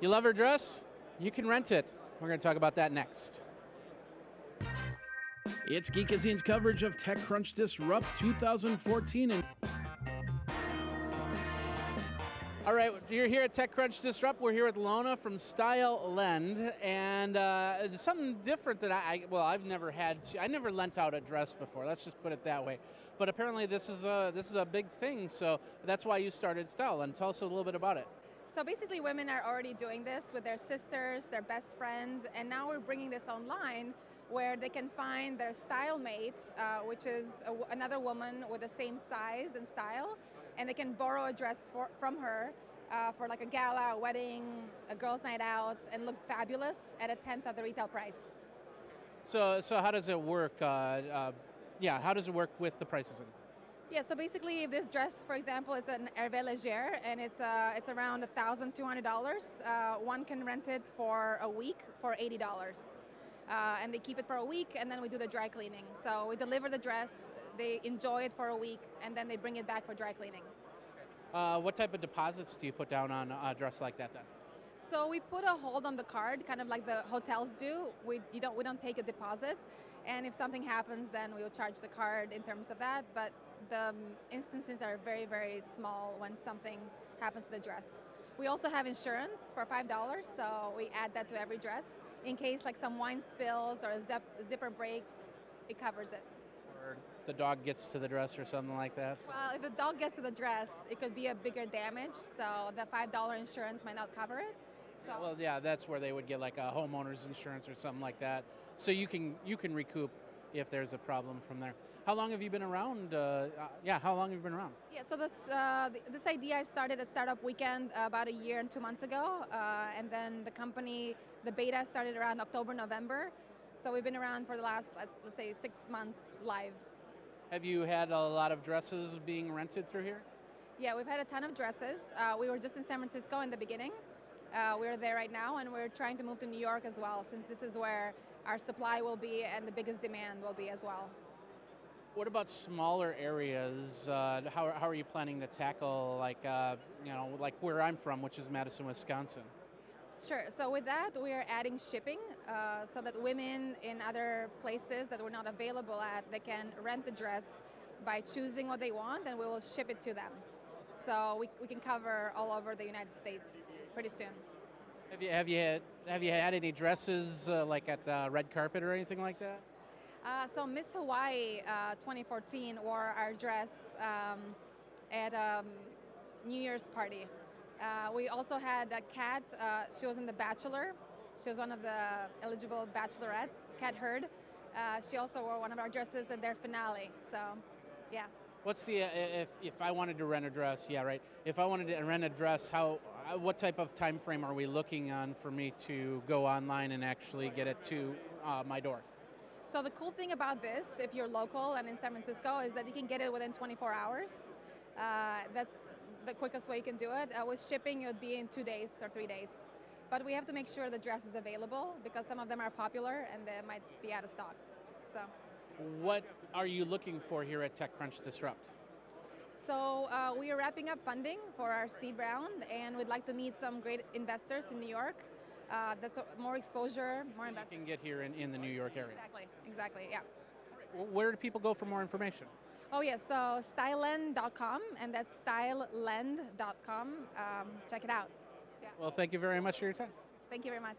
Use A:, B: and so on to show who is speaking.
A: You love her dress? You can rent it. We're going to talk about that next.
B: It's Geekazine's coverage of TechCrunch Disrupt 2014.
A: All right, you're here at TechCrunch Disrupt. We're here with Lona from stylelend, and it's something different that I've never had. I never lent out a dress before. Let's just put it that way. But apparently, this is a big thing. So that's why you started stylelend. Tell us a little bit about it.
C: So basically, women are already doing this with their sisters, their best friends, and now we're bringing this online where they can find their style mate, which is another woman with the same size and style, and they can borrow a dress from her for like a gala, a wedding, a girls' night out, and look fabulous at a tenth of the retail price.
A: So how does it work? How does it work with the prices?
C: Yeah, so basically, if this dress, for example, is an Hervé Léger, and it's around $1,200. One can rent it for a week for $80. And they keep it for a week, and then we do the dry cleaning. So we deliver the dress, they enjoy it for a week, and then they bring it back for dry cleaning.
A: What type of deposits do you put down on a dress like that then?
C: So we put a hold on the card, kind of like the hotels do. We don't take a deposit, and if something happens, then we will charge the card in terms of that. But the instances are very, very small when something happens to the dress. We also have insurance for $5, so we add that to every dress. In case like some wine spills or a zipper breaks, it covers it.
A: Or the dog gets to the dress or something like that?
C: Well, if the dog gets to the dress, it could be a bigger damage, so the $5 insurance might not cover it. So.
A: Well, yeah, that's where they would get like a homeowner's insurance or something like that. So you can recoup if there's a problem from there. How long have you been around? How long have you been around?
C: Yeah, so this idea I started at Startup Weekend about a year and 2 months ago, and then the beta started around October, November. So we've been around for the last, let's say, 6 months live.
A: Have you had a lot of dresses being rented through here?
C: Yeah, we've had a ton of dresses. We were just in San Francisco in the beginning. We're there right now, and we're trying to move to New York as well, since this is where our supply will be and the biggest demand will be as well.
A: What about smaller areas? How are you planning to tackle like where I'm from, which is Madison, Wisconsin?
C: Sure. So with that, we are adding shipping so that women in other places that we're not available at, they can rent the dress by choosing what they want, and we will ship it to them. So we can cover all over the United States pretty soon.
A: Have you had any dresses like at the red carpet or anything like that?
C: So Miss Hawaii 2014 wore our dress at a New Year's party. We also had a Kat. She was in The Bachelor. She was one of the eligible bachelorettes, Kat Hurd. She also wore one of our dresses at their finale. So, yeah.
A: What's the if I wanted to rent a dress? Yeah, right. If I wanted to rent a dress, what type of time frame are we looking on for me to go online and actually get it to my door?
C: So the cool thing about this, if you're local and in San Francisco, is that you can get it within 24 hours. That's the quickest way you can do it. With shipping, it would be in 2 days or 3 days. But we have to make sure the dress is available because some of them are popular and they might be out of stock. So.
A: What are you looking for here at TechCrunch Disrupt?
C: So we are wrapping up funding for our seed round, and we'd like to meet some great investors in New York. That's more exposure, more investment.
A: You can get here in the New York area.
C: Exactly, yeah.
A: Where do people go for more information?
C: Oh yeah, so stylelend.com, and that's stylelend.com. Check it out. Yeah.
A: Well, thank you very much for your time.
C: Thank you very much.